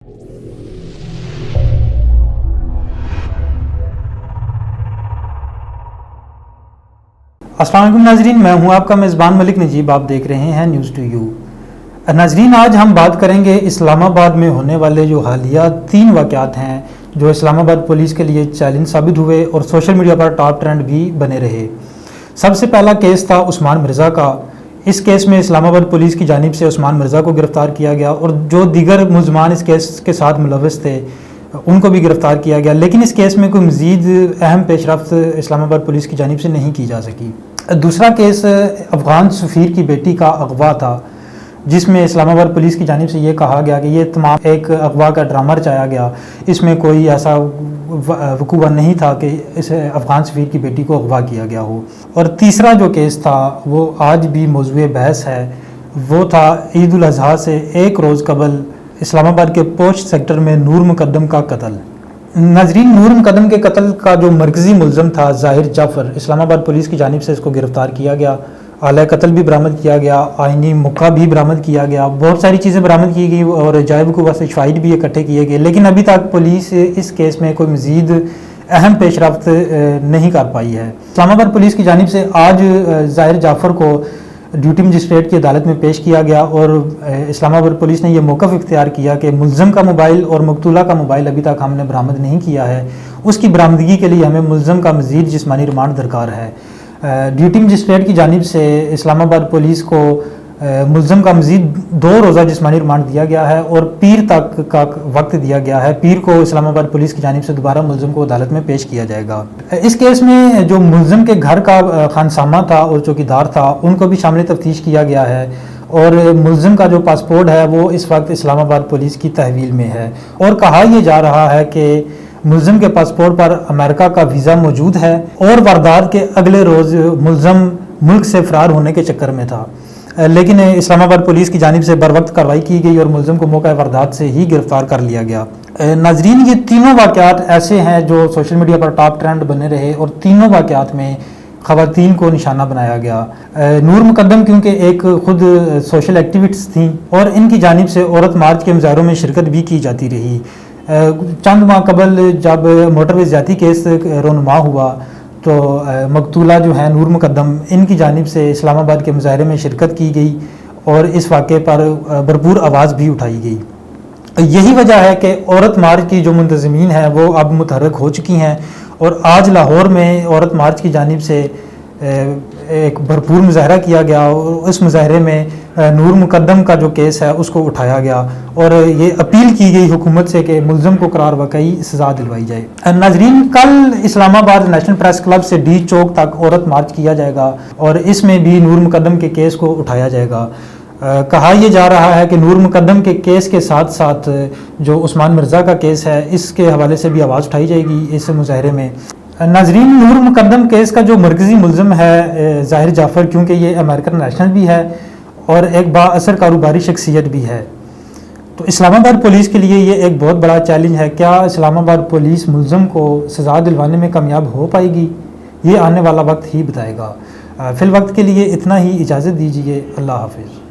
अस्सलाम वालेकुम नाजरीन, मैं हूं आपका मेज़बान मलिक नजीब। आप देख रहे हैं न्यूज़ टू यू। नाजरीन, आज हम बात करेंगे इस्लामाबाद में होने वाले जो हालिया 3 वाक़यात हैं जो इस्लामाबाद पुलिस के लिए चैलेंज साबित हुए और सोशल मीडिया पर टॉप ट्रेंड भी बने रहे। सबसे पहला केस था उस्मान मिर्ज़ा का। इस केस में इस्लामाबाद पुलिस की जानिब से उस्मान मिर्ज़ा को गिरफ़्तार किया गया और जो दीगर मुलज़मान इस केस के साथ मुलव्वस थे उनको भी गिरफ़्तार किया गया, लेकिन इस केस में कोई मज़ीद अहम पेशरफ्त इस्लामाबाद पुलिस की जानिब से नहीं की जा सकी। दूसरा केस अफ़गान सफ़ीर की बेटी का अगवा था, जिसमें इस्लामाबाद पुलिस की जानिब से ये कहा गया कि ये तमाम एक अगवा का ड्रामा रचाया गया। इसमें कोई ऐसा वक़ूआ नहीं था कि इस अफ़गान सफ़ीर की बेटी को अगवा किया गया हो। और तीसरा जो केस था वो आज भी मौज़ूए बहस है, वो था ईद उल अज़हा से एक रोज़ कबल इस्लामाबाद के पोस्ट सेक्टर में नूर मुकद्दम का कत्ल। नाजरीन, नूर मुकद्दम के कत्ल का जो मरकज़ी मुलज़म था ज़ाहिर जाफ़र, इस्लामाबाद पुलिस की जानिब से इसको गिरफ़्तार किया गया। आला कत्ल भी बरामद किया गया, आइनी मुक्का भी बरामद किया गया, बहुत सारी चीज़ें बरामद की गई और जायब वक़ूआ से शवाहिद भी इकट्ठे किए गए, लेकिन अभी तक पुलिस इस केस में कोई मज़ीद अहम पेशरफ्त नहीं कर पाई है। इस्लामाबाद पुलिस की जानिब से आज ज़ाहिर जाफ़र को ड्यूटी मजिस्ट्रेट की अदालत में पेश किया गया और इस्लामाबाद पुलिस ने यह मौक़िफ़ इख्तियार किया कि मुलज़म का मोबाइल और मकतूला का मोबाइल अभी तक हमने बरामद नहीं किया है, उसकी बरामदगी के लिए हमें मुलज़म का मज़ीद जिस्मानी रिमांड दरकार है। ड्यूटी मजिस्ट्रेट की जानिब से इस्लामाबाद पुलिस को मुलज़म का मज़ीद 2 रोज़ा जिस्मानी रिमांड दिया गया है और पीर तक का वक्त दिया गया है। पीर को इस्लामाबाद पुलिस की जानिब से दोबारा मुलज़म को अदालत में पेश किया जाएगा। इस केस में जो मुलज़म के घर का खानसामा था और चौकीदार था, उनको भी शामिल तफ्तीश किया गया है और मुलज़म का जो पासपोर्ट है वो इस वक्त इस्लामाबाद पुलिस की तहवील में है और कहा यह जा रहा है कि मुलज़म के पासपोर्ट पर अमेरिका का वीज़ा मौजूद है और वारदात के अगले रोज़ मुलज़म मुल्क से फ़रार होने के चक्कर में था, लेकिन इस्लामाबाद पुलिस की जानिब से बर वक्त कार्रवाई की गई और मुलज़म को मौका वारदात से ही गिरफ़्तार कर लिया गया। नाजरीन, ये तीनों वाक़यात ऐसे हैं जो सोशल मीडिया पर टॉप ट्रेंड बने रहे और तीनों वाक़यात में ख़वातीन को निशाना बनाया गया। नूर मुकद्दम क्योंकि एक खुद सोशल एक्टिविस्ट थी और इनकी जानिब से औरत मार्च के मुजाहरों में शिरकत भी की जाती रही। चंद माह कबल जब मोटरवे ज़्यादती केस रोनुमा हुआ तो मकतूला जो है नूर मुकद्दम, इनकी जानिब से इस्लामाबाद के मुजाहरे में शिरकत की गई और इस वाक़े पर भरपूर आवाज़ भी उठाई गई। यही वजह है कि औरत मार्च की जो मुंतज़मीन है वो अब मुतहर्रिक हो चुकी हैं और आज लाहौर में औरत मार्च की जानिब से एक भरपूर मुजाहरा किया गया और उस मुजाहरे में नूर मुकद्दम का जो केस है उसको उठाया गया और ये अपील की गई हुकूमत से कि मुलज़म को करार वाकई सज़ा दिलवाई जाए। नाजरीन, कल इस्लामाबाद नेशनल प्रेस क्लब से डी चौक तक औरत मार्च किया जाएगा और इसमें भी नूर मुकद्दम के केस को उठाया जाएगा। कहा यह जा रहा है कि नूर मुकद्दम के केस के साथ साथ जो उस्मान मिर्ज़ा का केस है इसके हवाले से भी आवाज़ उठाई जाएगी इस मुजाहरे में। नाजरीन, नूर मुकद्दम केस का जो मरकज़ी मुलज़म है ज़ाहिर जाफ़र, क्योंकि ये अमेरिकन नेशनल भी है और एक बाअसर कारोबारी शख्सियत भी है, तो इस्लामाबाद पुलिस के लिए ये एक बहुत बड़ा चैलेंज है। क्या इस्लामाबाद पुलिस मुलज़म को सज़ा दिलवाने में कामयाब हो पाएगी? ये आने वाला वक्त ही बताएगा। फ़िल वक्त के लिए इतना ही, इजाज़त दीजिए। अल्लाह हाफ़िज़।